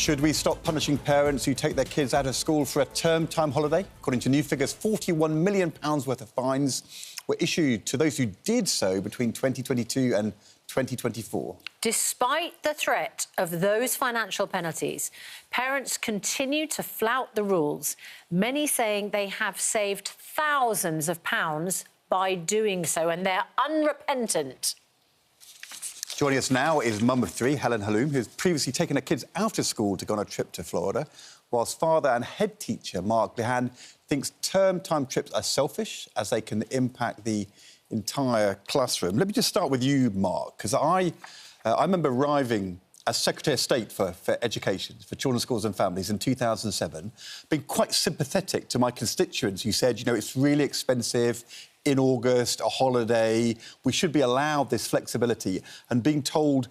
Should we stop punishing parents who take their kids out of school for a term-time holiday? According to new figures, £41 million worth of fines were issued to those who did so between 2022 and 2024. Despite the threat of those financial penalties, parents continue to flout the rules, many saying they have saved thousands of pounds by doing so, and they're unrepentant. Joining us now is mum of three, Helen Haloum, who's previously taken her kids out of school to go on a trip to Florida, whilst father and head teacher Mark Behan thinks term-time trips are selfish as they can impact the entire classroom. Let me just start with you, Mark, because I remember arriving as Secretary of State for Education, for Children's Schools and Families in 2007, being quite sympathetic to my constituents who said, you know, it's really expensive in August, a holiday, we should be allowed this flexibility, and being told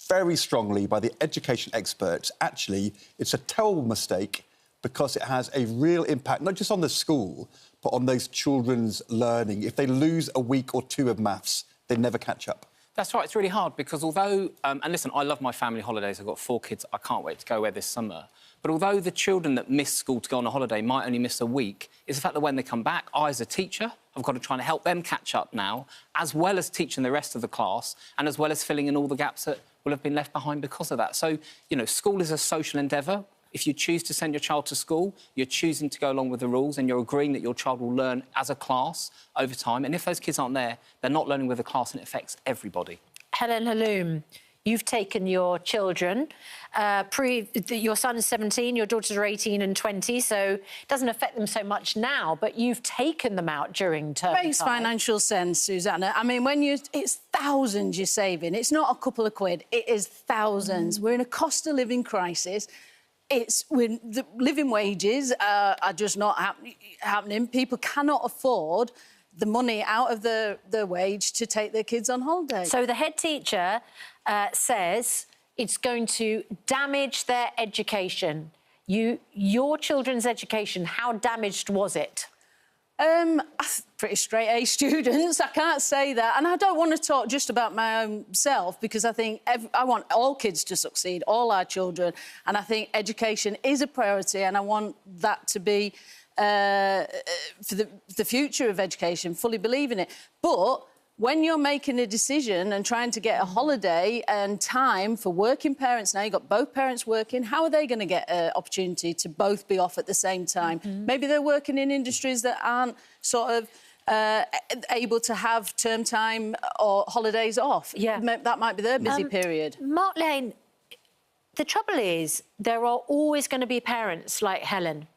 very strongly by the education experts, actually, it's a terrible mistake because it has a real impact, not just on the school, but on those children's learning. If they lose a week or two of maths, they never catch up. That's right, it's really hard because although... and listen, I love my family holidays. I've got 4 kids. I can't wait to go away this summer. But although the children that miss school to go on a holiday might only miss a week, it's the fact that when they come back, I, as a teacher, I've got to try and help them catch up now, as well as teaching the rest of the class and as well as filling in all the gaps that will have been left behind because of that. So, you know, school is a social endeavour. If you choose to send your child to school, you're choosing to go along with the rules and you're agreeing that your child will learn as a class over time. And if those kids aren't there, they're not learning with the class and it affects everybody. Helen Haloum, you've taken your children. Your son's 17, your daughters are 18 and 20, so it doesn't affect them so much now, but you've taken them out during term time. Makes financial sense, Susanna. I mean, it's thousands you're saving. It's not a couple of quid, it is thousands. We're in a cost of living crisis. The living wages are just not happening. People cannot afford the money out of the wage to take their kids on holiday. So the head teacher says it's going to damage their education. Your children's education, how damaged was it? Pretty straight-A students, I can't say that. And I don't want to talk just about my own self because I think I want all kids to succeed, all our children. And I think education is a priority and I want that to be for the future of education, fully believe in it. But when you're making a decision and trying to get a holiday and time for working parents, now you've got both parents working, how are they going to get an opportunity to both be off at the same time? Maybe they're working in industries that aren't sort of able to have term time or holidays off. Yeah. That might be their busy period. Mark Lane, the trouble is there are always going to be parents like Helen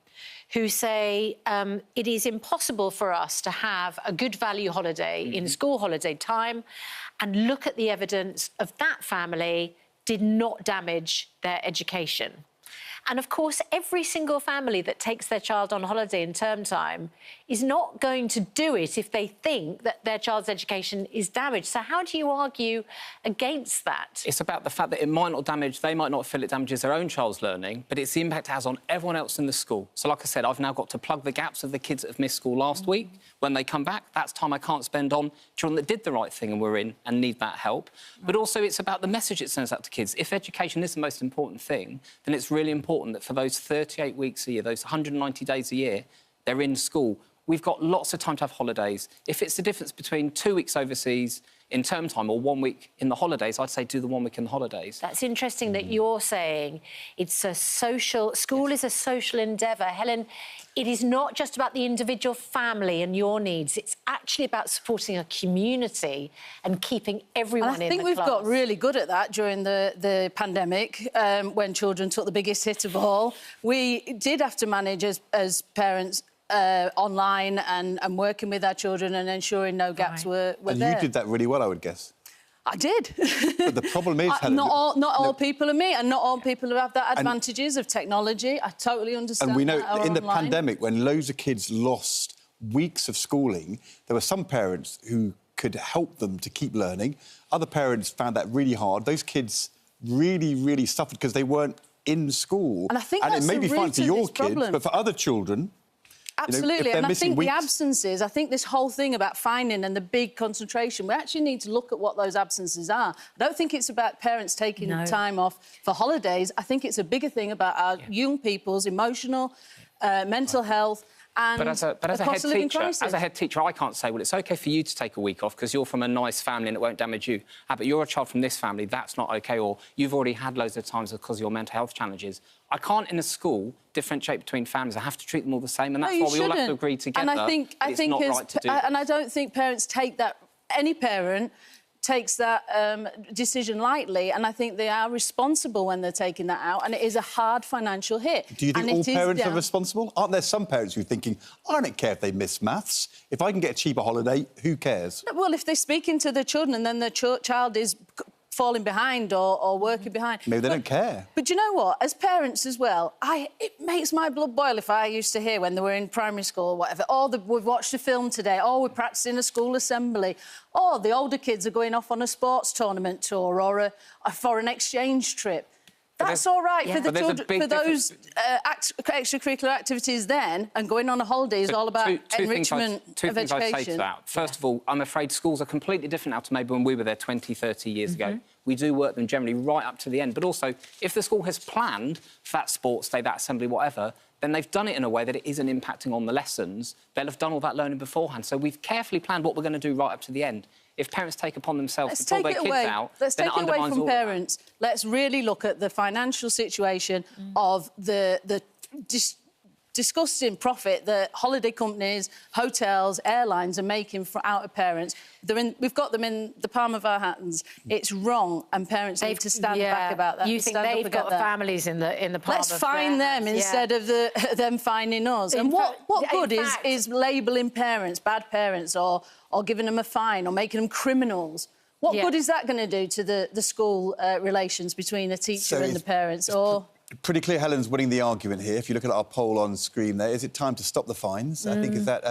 who say it is impossible for us to have a good value holiday in school holiday time, and look at the evidence of that family did not damage their education. And, of course, every single family that takes their child on holiday in term time is not going to do it if they think that their child's education is damaged. So how do you argue against that? It's about the fact that it might not damage, they might not feel it damages their own child's learning, but it's the impact it has on everyone else in the school. So, like I said, I've now got to plug the gaps of the kids that have missed school last week. When they come back, that's time I can't spend on children that did the right thing and were in and need that help. But also it's about the message it sends out to kids. If education is the most important thing, then it's really important that for those 38 weeks a year, those 190 days a year, they're in school. We've got lots of time to have holidays. If it's the difference between 2 weeks overseas in term time or 1 week in the holidays, I'd say do the 1 week in the holidays. That's interesting that you're saying it's a social... School is a social endeavour. Helen, it is not just about the individual family and your needs. It's actually about supporting a community and keeping everyone in the class. I think we've got really good at that during the pandemic, when children took the biggest hit of all. We did have to manage as parents online and working with our children and ensuring no gaps were there. And you did that really well, I would guess. I did. But the problem is, Helen... Not all people are me, and not all people have that advantages of technology. I totally understand. And we know that in the pandemic, when loads of kids lost weeks of schooling, there were some parents who could help them to keep learning. Other parents found that really hard. Those kids really, really suffered because they weren't in school. And I think it that's may the be fine root for of your this kids, problem. but for other children... Absolutely, and I think the absences, I think this whole thing about finding and the big concentration, we actually need to look at what those absences are. I don't think it's about parents taking time off for holidays. I think it's a bigger thing about our young people's emotional, mental health. But as a head teacher, I can't say, well, it's OK for you to take a week off because you're from a nice family and it won't damage you. But you're a child from this family, that's not OK, or you've already had loads of times because of your mental health challenges. I can't, in a school, differentiate between families. I have to treat them all the same, and that's why we all have to agree together. And it's not right to do that. And I don't think parents take that... Any parent takes that decision lightly, and I think they are responsible when they're taking that out, and it is a hard financial hit. Do you think all parents are responsible? Aren't there some parents who are thinking, I don't care if they miss maths, if I can get a cheaper holiday, who cares? Well, if they're speaking to their children and then their child is falling behind or working behind... Maybe they don't care. But you know what? As parents as well, it makes my blood boil if I used to hear when they were in primary school or whatever, we've watched a film today, we're practising a school assembly, the older kids are going off on a sports tournament tour or a foreign exchange trip. That's all right for the children, for those extracurricular activities then, and going on a holiday is all about enrichment of education. Two things I'd say to that. First of all, I'm afraid schools are completely different now to maybe when we were there 20, 30 years ago. We do work them generally right up to the end. But also, if the school has planned for that sports day, that assembly, whatever, then they've done it in a way that it isn't impacting on the lessons. They'll have done all that learning beforehand. So we've carefully planned what we're going to do right up to the end. If parents take upon themselves to pull their kids out, let's take it away from parents. Let's really look at the financial situation of the disgusting profit that holiday companies, hotels, airlines are making out of parents. We've got them in the palm of our hands. It's wrong, and parents need to stand back about that. You think they've got families in the palm of their hands? Let's find them instead of them finding us. And what good is labelling parents bad parents or giving them a fine or making them criminals? What good is that going to do to the school relations between a teacher and the parents? Pretty clear Helen's winning the argument here. If you look at our poll on screen there, is it time to stop the fines? I think is that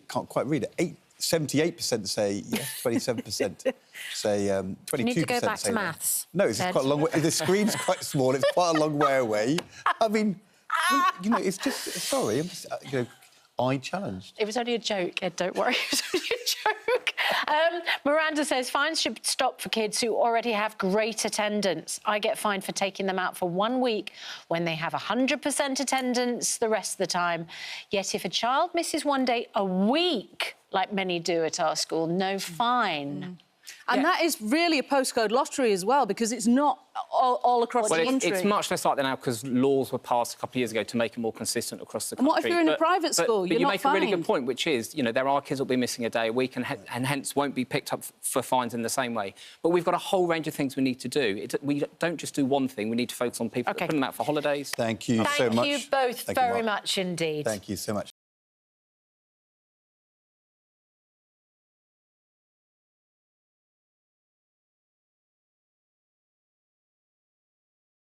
can't quite read it, 78% say yes, 27% say 22% you need to go back say to no. maths. No, it's quite a long way. The screen's quite small. It's quite a long way away. I mean, you know, it's just... Sorry, I'm just, you know, I challenged. It was only a joke, Ed, don't worry. It was only a joke. Miranda says fines should stop for kids who already have great attendance. I get fined for taking them out for 1 week when they have 100% attendance the rest of the time. Yet if a child misses one day a week, like many do at our school, no fine. And that is really a postcode lottery as well, because it's not all across the country. It's much less like that now because laws were passed a couple of years ago to make it more consistent across the country. And what if you're in a private school? But you make a really good point, which is, you know, there are kids that will be missing a day a week and hence won't be picked up for fines in the same way. But we've got a whole range of things we need to do. We don't just do one thing. We need to focus on people that put them out for holidays. Thank you so much. Thank you both very much indeed. Thank you so much.